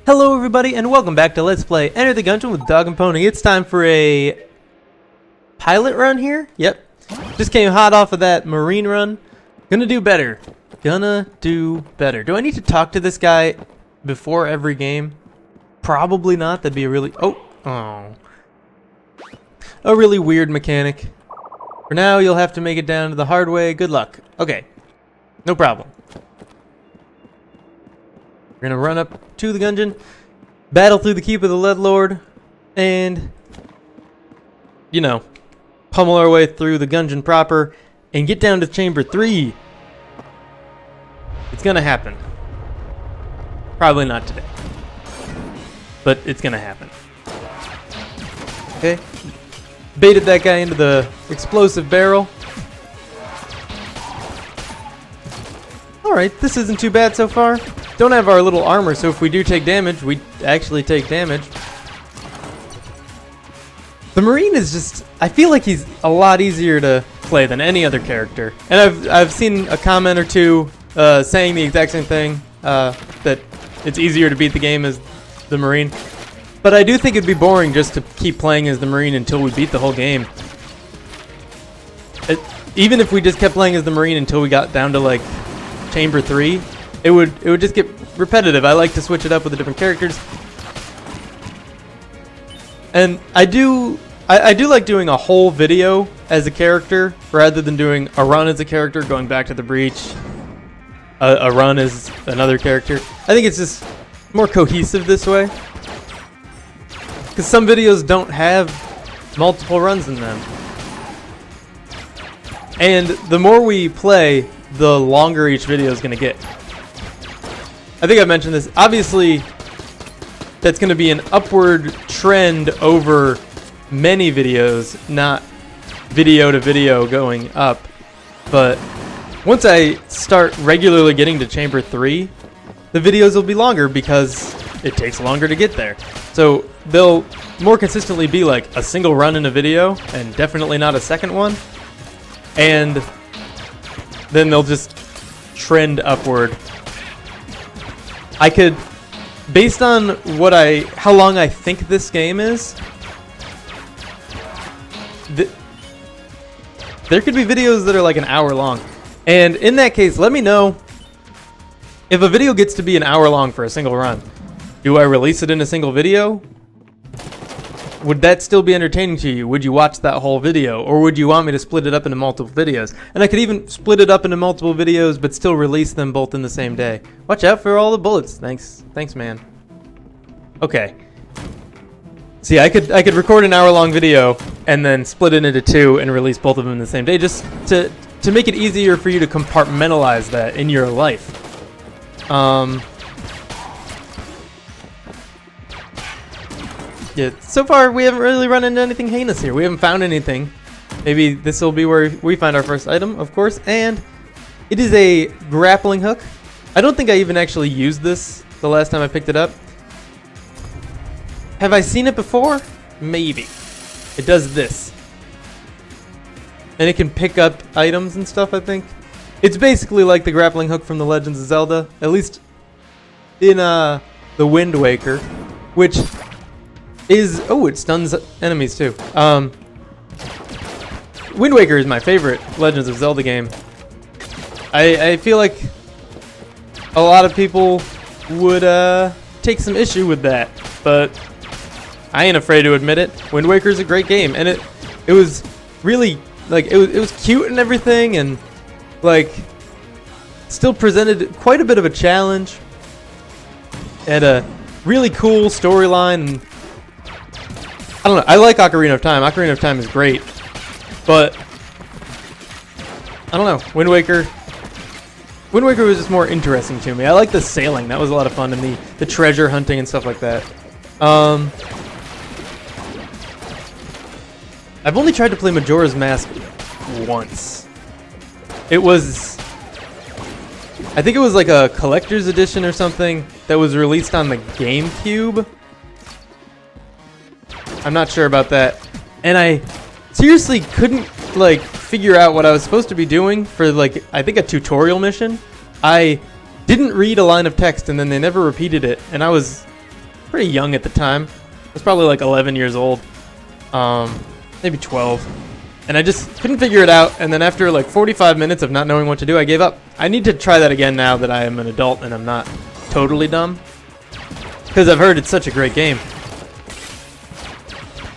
Hello everybody and welcome back to Let's Play Enter the Gungeon with DogAndPony. It's time for a pilot run here. Yep. Just came hot off of that marine run. Gonna do better. Do I need to talk to this guy before every game? Probably not. That'd be a really a really weird mechanic. For now, you'll have to make it down to the hard way. Good luck. Okay. No problem. We're gonna run up to the Gungeon, battle through the keep of the Lead Lord, and, you know, pummel our way through the Gungeon proper, and get down to Chamber 3. It's gonna happen. Probably not today. But it's gonna happen. Okay. Baited that guy into the explosive barrel. Alright, this isn't too bad so far. Don't have our little armor, so if we do take damage, we actually take damage. The Marine is just, I feel like he's a lot easier to play than any other character. And I've seen a comment or two saying the exact same thing, that it's easier to beat the game as the Marine. But I do think it'd be boring just to keep playing as the Marine until we beat the whole game. Even if we just kept playing as the Marine until we got down to like Chamber 3, it would just get repetitive. I like to switch it up with the different characters. And I do like doing a whole video as a character rather than doing a run as a character, going back to the breach, a run as another character. I think it's just more cohesive this way. Because some videos don't have multiple runs in them. And the more we play, the longer each video is going to get. I think I mentioned this. Obviously, that's going to be an upward trend over many videos, not video to video going up. But once I start regularly getting to Chamber 3, the videos will be longer because it takes longer to get there. So they'll more consistently be like a single run in a video and definitely not a second one. And then they'll just trend upward. I could, based on how long I think this game is, there could be videos that are like an hour long. And in that case, let me know if a video gets to be an hour long for a single run. Do I release it in a single video? Would that still be entertaining to you? Would you watch that whole video? Or would you want me to split it up into multiple videos? And I could even split it up into multiple videos, but still release them both in the same day. Watch out for all the bullets. Thanks, man. Okay. See, I could record an hour-long video and then split it into two and release both of them in the same day, just to make it easier for you to compartmentalize that in your life. Yeah, so far we haven't really run into anything heinous here. We haven't found anything. Maybe this will be where we find our first item, of course. And it is a grappling hook. I don't think I even actually used this the last time I picked it up. Have I seen it before? Maybe. It does this. And it can pick up items and stuff, I think. It's basically like the grappling hook from The Legends of Zelda. At least in the Wind Waker. Which is, it stuns enemies too. Wind Waker is my favorite Legends of Zelda game. I feel like a lot of people would take some issue with that, but I ain't afraid to admit it. Wind Waker is a great game, and it was really like it was cute and everything, and like still presented quite a bit of a challenge and a really cool storyline. And I don't know. I like Ocarina of Time. Ocarina of Time is great, but I don't know. Wind Waker was just more interesting to me. I like the sailing. That was a lot of fun, and the treasure hunting and stuff like that. I've only tried to play Majora's Mask once. I think it was like a collector's edition or something that was released on the GameCube. I'm not sure about that. And I seriously couldn't like figure out what I was supposed to be doing for like, I think a tutorial mission. I didn't read a line of text and then they never repeated it. And I was pretty young at the time. I was probably like 11 years old, maybe 12. And I just couldn't figure it out. And then after like 45 minutes of not knowing what to do, I gave up. I need to try that again now that I am an adult and I'm not totally dumb. Because I've heard it's such a great game.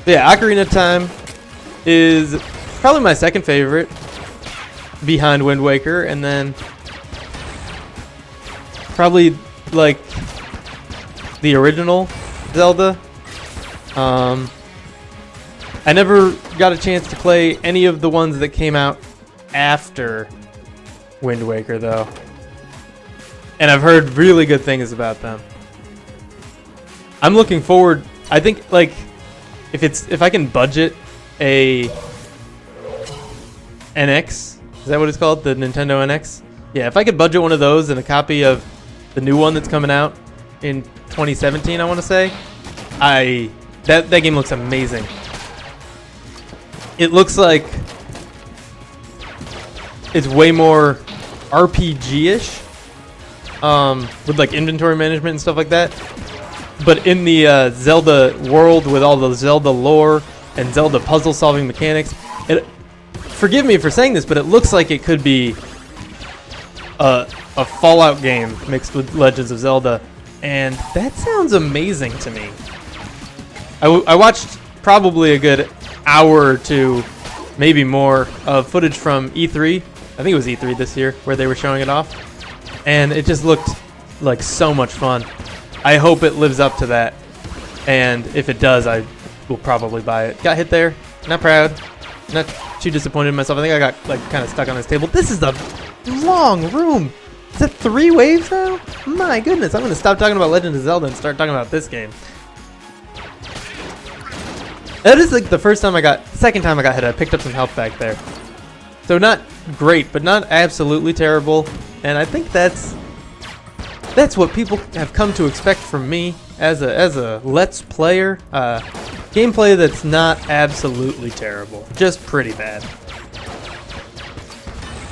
But yeah, Ocarina of Time is probably my second favorite behind Wind Waker. And then probably like the original Zelda. I never got a chance to play any of the ones that came out after Wind Waker, though. And I've heard really good things about them. I'm looking forward. I think, like, if I can budget a NX, is that what it's called? The Nintendo NX? Yeah, if I could budget one of those and a copy of the new one that's coming out in 2017, I want to say, that game looks amazing. It looks like it's way more RPG-ish, with like inventory management and stuff like that. But in the Zelda world with all the Zelda lore and Zelda puzzle-solving mechanics, forgive me for saying this, but it looks like it could be a Fallout game mixed with Legends of Zelda, and that sounds amazing to me. I watched probably a good hour or two, maybe more, of footage from E3. I think it was E3 this year where they were showing it off. And it just looked like so much fun. I hope it lives up to that. And if it does, I will probably buy it. Got hit there. Not proud. Not too disappointed in myself. I think I got like kind of stuck on this table. This is a long room. Is that 3 waves now? My goodness. I'm going to stop talking about Legend of Zelda and start talking about this game. That is like the second time I got hit. I picked up some health back there. So not great, but not absolutely terrible. And I think that's what people have come to expect from me as a Let's Player. Gameplay that's not absolutely terrible, just pretty bad.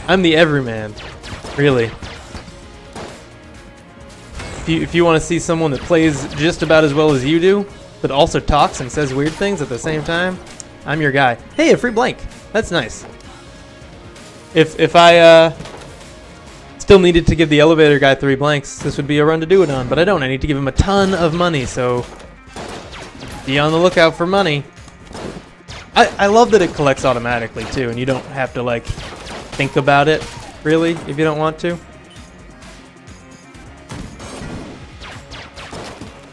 I'm the everyman, really. If you want to see someone that plays just about as well as you do, but also talks and says weird things at the same time, I'm your guy. Hey, a free blank. That's nice. If I still needed to give the elevator guy 3 blanks, this would be a run to do it on, but I don't. I need to give him a ton of money, so be on the lookout for money. I love that it collects automatically, too, and you don't have to, like, think about it, really, if you don't want to.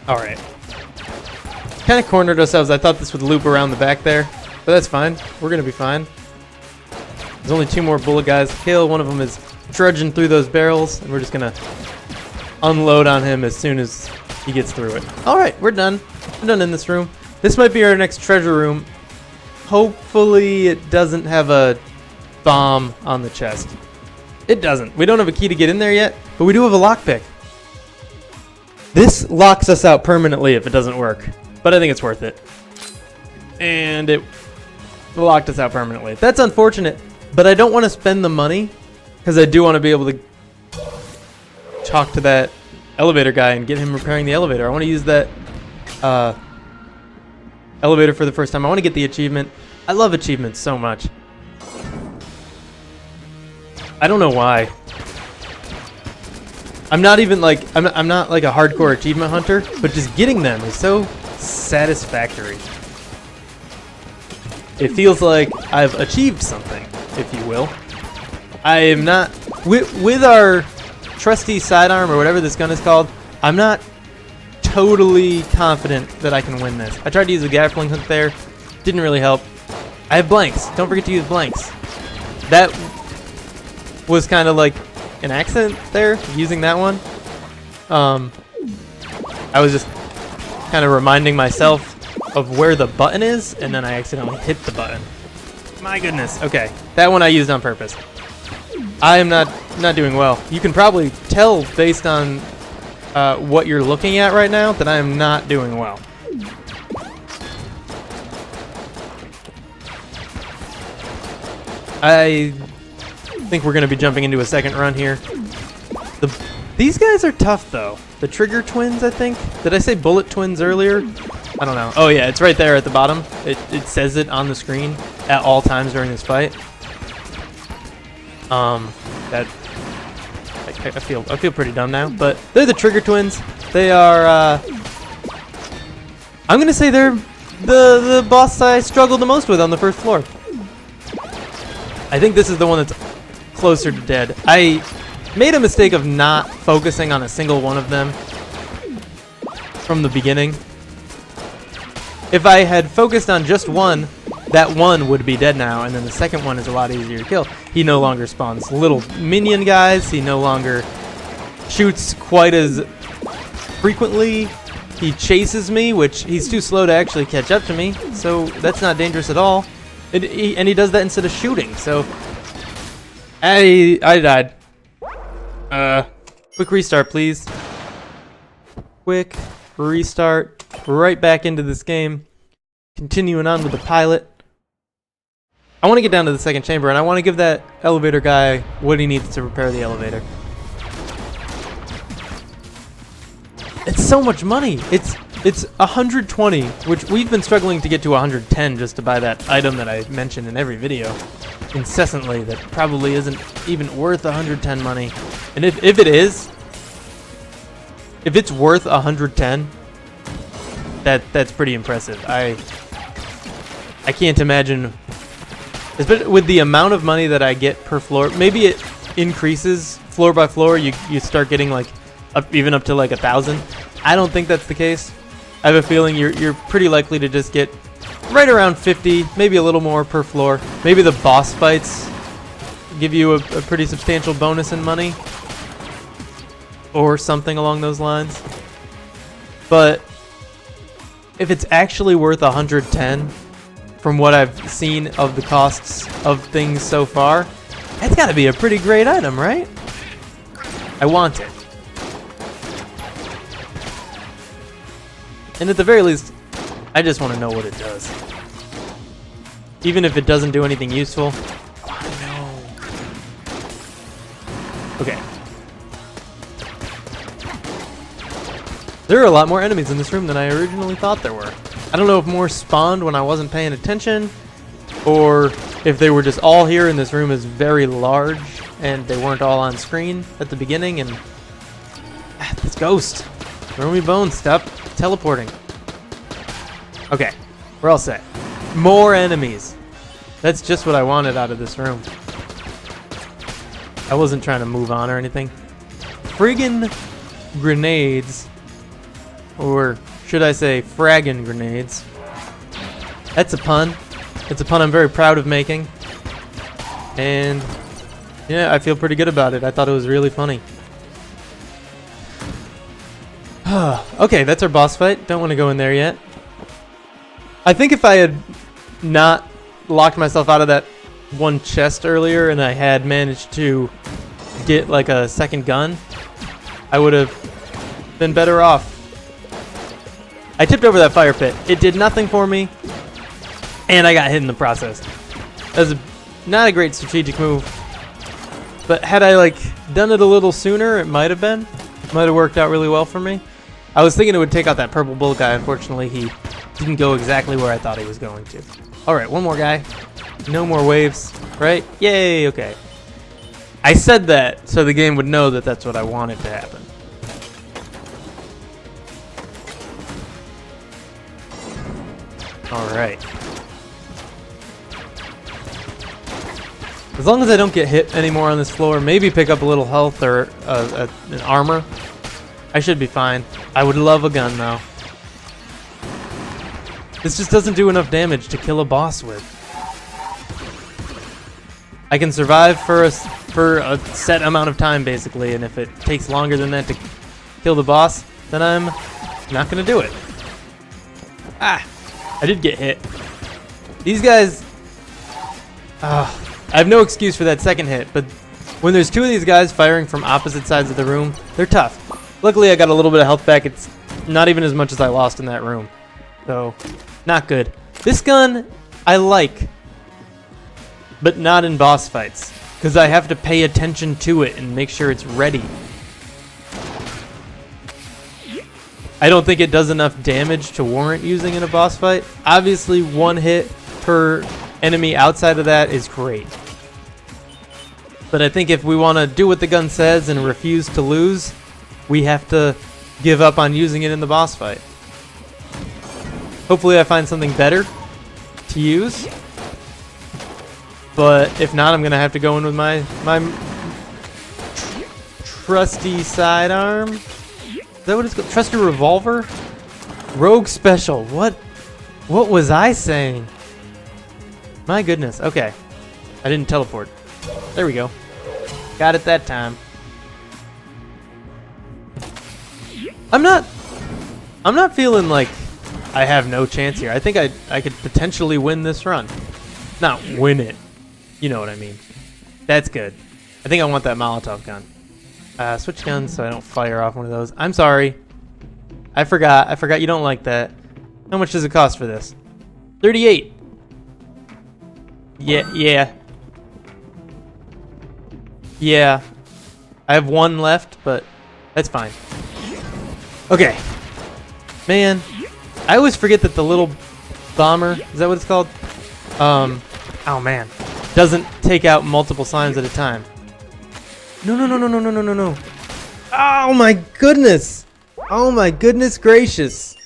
Alright. Kind of cornered ourselves. I thought this would loop around the back there, but that's fine. We're going to be fine. There's only 2 more bullet guys to kill. One of them is trudging through those barrels, and we're just going to unload on him as soon as he gets through it. Alright, we're done. We're done in this room. This might be our next treasure room. Hopefully it doesn't have a bomb on the chest. It doesn't. We don't have a key to get in there yet, but we do have a lockpick. This locks us out permanently if it doesn't work, but I think it's worth it. And it locked us out permanently. That's unfortunate, but I don't want to spend the money because I do want to be able to talk to that elevator guy and get him repairing the elevator. I want to use that elevator for the first time. I want to get the achievement. I love achievements so much. I don't know why. I'm not even like I'm not like a hardcore achievement hunter, but just getting them is so satisfactory. It feels like I've achieved something, if you will. I am not with our trusty sidearm or whatever this gun is called. I'm not totally confident that I can win this. I tried to use a grappling hook there, didn't really help. I have blanks. Don't forget to use blanks. That was kind of like an accident there, using that one. I was just kind of reminding myself of where the button is, and then I accidentally hit the button. My goodness. Okay, that one I used on purpose. I am not doing well. You can probably tell based on what you're looking at right now that I am not doing well. I think we're going to be jumping into a second run here. These guys are tough, though. The Trigger Twins, I think. Did I say Bullet Twins earlier? I don't know. Oh, yeah, it's right there at the bottom. It says it on the screen at all times during this fight. That... I feel pretty dumb now, but they're the Trigger Twins. They are, I'm gonna say they're the boss I struggled the most with on the first floor. I think this is the one that's closer to dead. I made a mistake of not focusing on a single one of them from the beginning. If I had focused on just one, that one would be dead now, and then the second one is a lot easier to kill. He no longer spawns little minion guys. He no longer shoots quite as frequently. He chases me, which he's too slow to actually catch up to me, so that's not dangerous at all. And he does that instead of shooting, so... I died. Quick restart, please. Quick restart. Right back into this game. Continuing on with the pilot. I want to get down to the second chamber, and I want to give that elevator guy what he needs to repair the elevator. It's so much money. It's 120, which we've been struggling to get to 110 just to buy that item that I mentioned in every video incessantly that probably isn't even worth 110 money. And if it is, if it's worth 110, that's pretty impressive. I can't imagine, especially with the amount of money that I get per floor. Maybe it increases floor by floor. You start getting like even up to like 1,000. I don't think that's the case. I have a feeling you're pretty likely to just get right around 50, maybe a little more per floor. Maybe the boss fights give you a pretty substantial bonus in money or something along those lines. But if it's actually worth 110 from what I've seen of the costs of things so far, that's got to be a pretty great item, right? I want it. And at the very least, I just want to know what it does. Even if it doesn't do anything useful, I want to know. Okay. There are a lot more enemies in this room than I originally thought there were. I don't know if more spawned when I wasn't paying attention, or if they were just all here and this room is very large and they weren't all on screen at the beginning. And this ghost, throw me bones, stop teleporting. Okay, we're all set. More enemies. That's just what I wanted out of this room. I wasn't trying to move on or anything. Friggin' grenades, or should I say fraggin' grenades. That's a pun. It's a pun I'm very proud of making. And yeah, I feel pretty good about it. I thought it was really funny. Okay, that's our boss fight. Don't want to go in there yet. I think if I had not locked myself out of that one chest earlier and I had managed to get like a second gun, I would have been better off. I tipped over that fire pit. It did nothing for me, and I got hit in the process. That was not a great strategic move, but had I like done it a little sooner, it might have worked out really well for me. I was thinking it would take out that purple bull guy. Unfortunately, he didn't go exactly where I thought he was going to. All right, one more guy. No more waves, right? Yay, okay. I said that so the game would know that that's what I wanted to happen. All right. As long as I don't get hit anymore on this floor, maybe pick up a little health or an armor, I should be fine. I would love a gun, though. This just doesn't do enough damage to kill a boss with. I can survive for a set amount of time, basically, and if it takes longer than that to kill the boss, then I'm not going to do it. Ah! I did get hit. These guys... I have no excuse for that second hit, but when there's two of these guys firing from opposite sides of the room, they're tough. Luckily, I got a little bit of health back. It's not even as much as I lost in that room. So, not good. This gun, I like, but not in boss fights, because I have to pay attention to it and make sure it's ready. I don't think it does enough damage to warrant using in a boss fight. Obviously, 1 hit per enemy outside of that is great. But I think if we want to do what the gun says and refuse to lose, we have to give up on using it in the boss fight. Hopefully I find something better to use. But if not, I'm going to have to go in with my trusty sidearm. Is that what it's called? Trusty revolver? Rogue special. What was I saying? My goodness. Okay. I didn't teleport. There we go. Got it that time. I'm not feeling like I have no chance here. I think I could potentially win this run. Not win it. You know what I mean. That's good. I think I want that Molotov gun. Switch guns so I don't fire off one of those. I'm sorry. I forgot you don't like that. How much does it cost for this? 38. Yeah. Yeah. I have 1 left, but that's fine. Okay. Man, I always forget that the little bomber, is that what it's called? Oh man. Doesn't take out multiple slimes at a time. No. Oh my goodness. Oh my goodness gracious.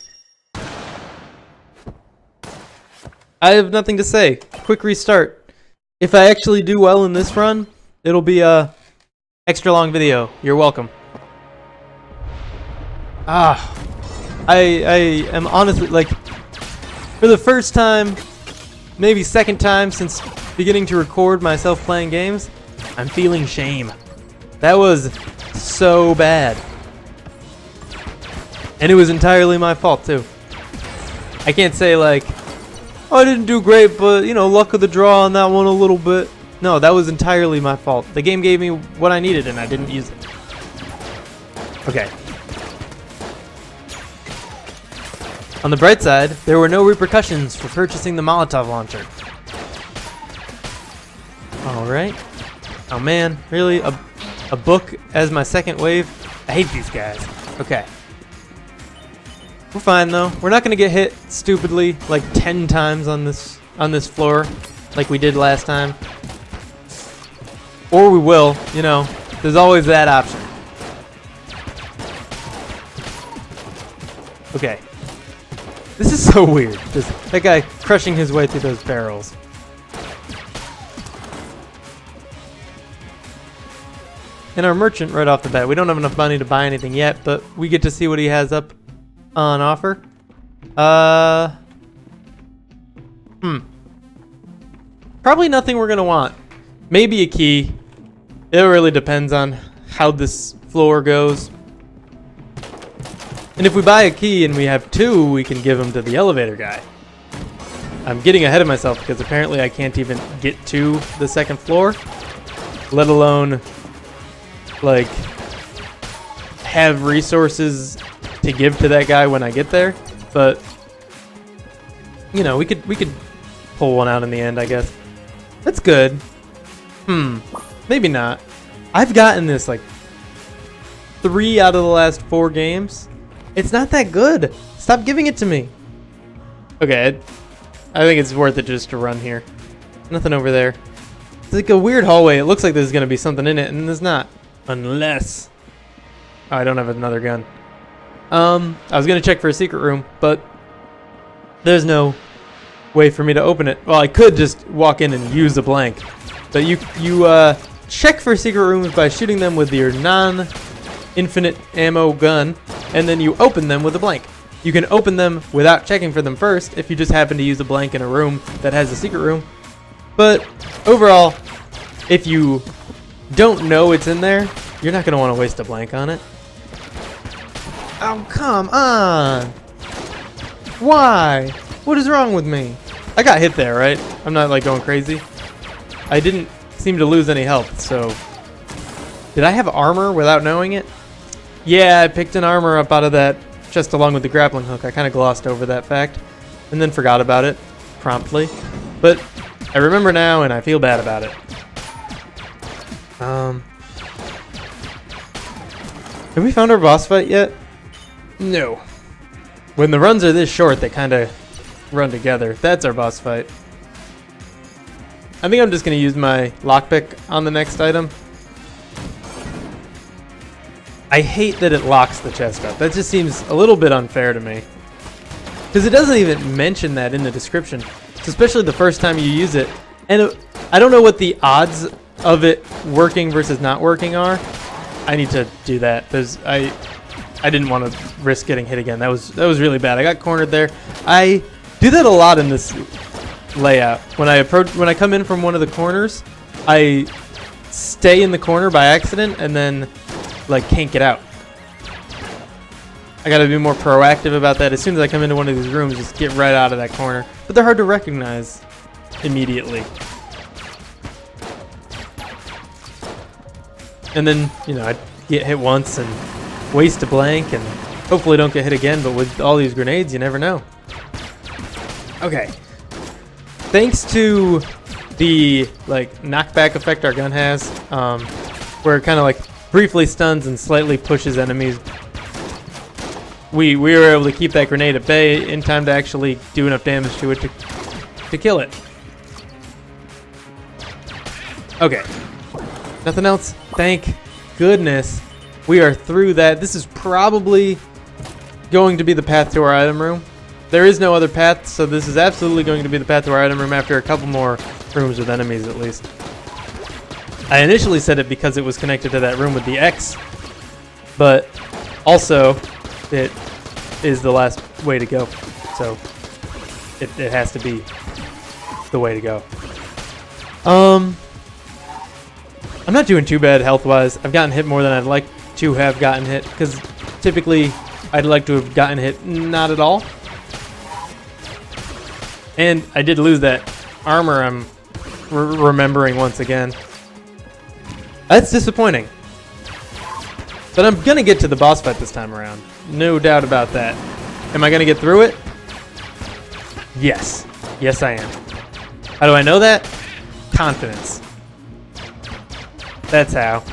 I have nothing to say. Quick restart. If I actually do well in this run, it'll be a extra long video. You're welcome. I am honestly, like, for the first time, maybe second time since beginning to record myself playing games, I'm feeling shame. That was so bad. And it was entirely my fault, too. I can't say, like, oh, I didn't do great, but, you know, luck of the draw on that one a little bit. No, that was entirely my fault. The game gave me what I needed, and I didn't use it. Okay. On the bright side, there were no repercussions for purchasing the Molotov launcher. Alright. Oh man, really? A book as my second wave? I hate these guys. Okay. We're fine though. We're not gonna get hit stupidly like 10 times on this floor like we did last time. Or we will, you know. There's always that option. Okay. This is so weird. Just that guy crushing his way through those barrels. And our merchant right off the bat. We don't have enough money to buy anything yet, but we get to see what he has up on offer. Probably nothing we're gonna want. Maybe a key. It really depends on how this floor goes. And if we buy a key and we have 2, we can give them to the elevator guy. I'm getting ahead of myself because apparently I can't even get to the second floor, let alone like have resources to give to that guy when I get there. But you know, we could pull one out in the end, I guess. That's good. Maybe not. I've gotten this like 3 out of the last 4 games. It's not that good. Stop giving it to me. Okay, I think it's worth it just to run here. Nothing over there. It's like a weird hallway. It looks like there's going to be something in it, and there's not. Unless... Oh, I don't have another gun. I was going to check for a secret room, but there's no way for me to open it. Well, I could just walk in and use a blank. But you check for secret rooms by shooting them with your non-infinite ammo gun, and then you open them with a blank. You can open them without checking for them first if you just happen to use a blank in a room that has a secret room. But overall, if you don't know it's in there, you're not going to want to waste a blank on it. Oh, come on. Why? What is wrong with me? I got hit there, right? I'm not like going crazy. I didn't seem to lose any health, so... Did I have armor without knowing it? Yeah, I picked an armor up out of that just along with the grappling hook. I kind of glossed over that fact and then forgot about it promptly. But I remember now and I feel bad about it. Have we found our boss fight yet? No. When the runs are this short, they kind of run together. That's our boss fight. I think I'm just going to use my lockpick on the next item. I hate that it locks the chest up. That just seems a little bit unfair to me. Because it doesn't even mention that in the description. So especially the first time you use it. And I don't know what the odds of it working versus not working are. I need to do that. I didn't want to risk getting hit again. That was really bad. I got cornered there. I do that a lot in this layout. When I come in from one of the corners, I stay in the corner by accident and then like can't get out. I gotta be more proactive about that. As soon as I come into one of these rooms, just get right out of that corner. But they're hard to recognize immediately. And then, you know, I get hit once and waste a blank and hopefully don't get hit again, but with all these grenades, you never know. Okay. Thanks to the like knockback effect our gun has, where it kind of like briefly stuns and slightly pushes enemies, we were able to keep that grenade at bay in time to actually do enough damage to it to kill it. Okay. Nothing else? Thank goodness we are through that. This is probably going to be the path to our item room. There is no other path, so this is absolutely going to be the path to our item room after a couple more rooms with enemies at least. I initially said it because it was connected to that room with the X, but also it is the last way to go, so it has to be the way to go. I'm not doing too bad health-wise. I've gotten hit more than I'd like to have gotten hit, because typically I'd like to have gotten hit not at all. And I did lose that armor I'm remembering once again. That's disappointing. But I'm going to get to the boss fight this time around. No doubt about that. Am I going to get through it? Yes. Yes, I am. How do I know that? Confidence. That's how.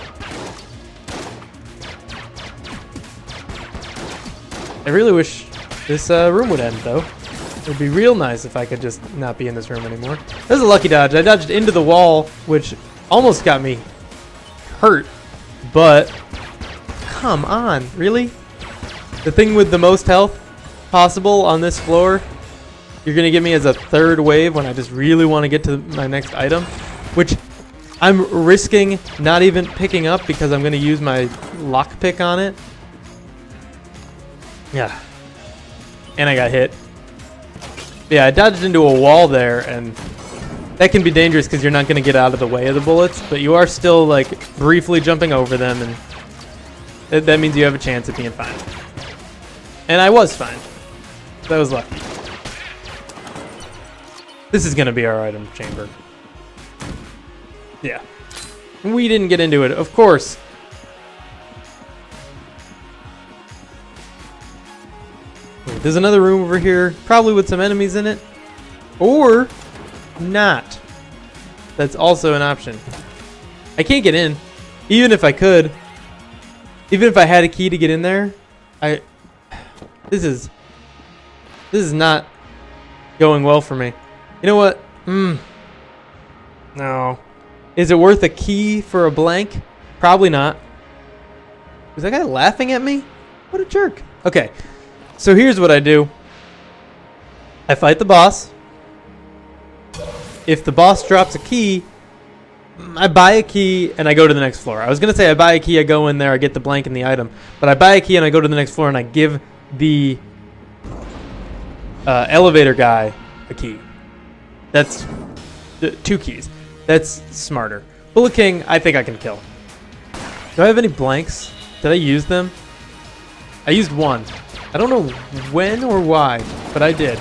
I really wish this room would end, though. It would be real nice if I could just not be in this room anymore. That was a lucky dodge. I dodged into the wall, which almost got me hurt, but come on, really? The thing with the most health possible on this floor, you're going to give me as a third wave when I just really want to get to my next item, which I'm risking not even picking up because I'm going to use my lockpick on it. Yeah. And I got hit. Yeah, I dodged into a wall there, and that can be dangerous because you're not going to get out of the way of the bullets, but you are still like briefly jumping over them, and that means you have a chance at being fine. And I was fine. That was lucky. This is going to be our item chamber. Yeah. We didn't get into it, of course. There's another room over here, probably with some enemies in it. Or not. That's also an option. I can't get in. Even if I could. Even if I had a key to get in there. This is not going well for me. You know what? No. Is it worth a key for a blank? Probably not. Was that guy laughing at me? What a jerk. Okay. So here's what I do. I fight the boss. If the boss drops a key, I buy a key and I go to the next floor. I was going to say I buy a key, I go in there, I get the blank and the item. But I buy a key and I go to the next floor and I give the elevator guy a key. That's 2 keys. That's smarter. Bullet King, I think I can kill. Do I have any blanks? Did I use them? I used one. I don't know when or why, but I did.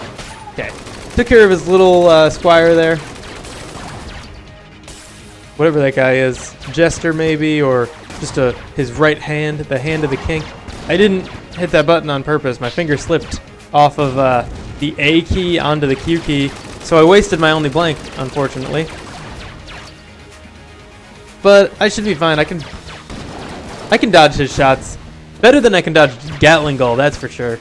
Okay. Took care of his little squire there. Whatever that guy is. Jester maybe, or just his right hand, the hand of the king. I didn't hit that button on purpose. My finger slipped off of the A key onto the Q key, so I wasted my only blank, unfortunately. But I should be fine. I can dodge his shots better than I can dodge Gatling Gull, that's for sure.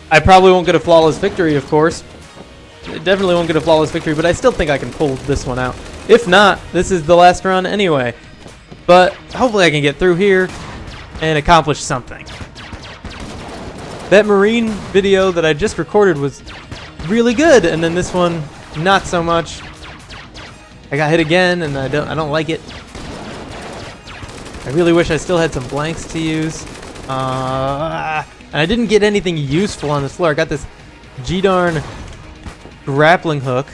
I probably won't get a flawless victory, of course. I definitely won't get a flawless victory, but I still think I can pull this one out. If not, this is the last run anyway. But hopefully I can get through here and accomplish something. That marine video that I just recorded was really good, and then this one, not so much. I got hit again, and I don't like it. I really wish I still had some blanks to use. And I didn't get anything useful on this floor. I got this G-darn grappling hook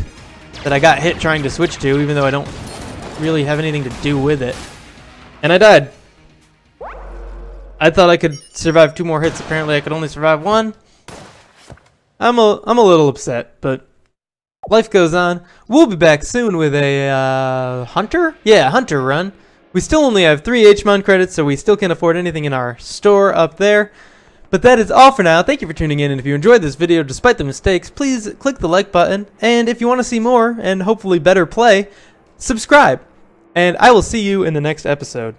that I got hit trying to switch to, even though I don't really have anything to do with it. And I died. I thought I could survive 2 more hits. Apparently I could only survive 1. I'm a little upset, but life goes on. We'll be back soon with a hunter? Yeah, hunter run. We still only have 3 HMON credits, so we still can't afford anything in our store up there. But that is all for now. Thank you for tuning in, and if you enjoyed this video despite the mistakes, please click the like button, and if you want to see more and hopefully better play, subscribe. And I will see you in the next episode.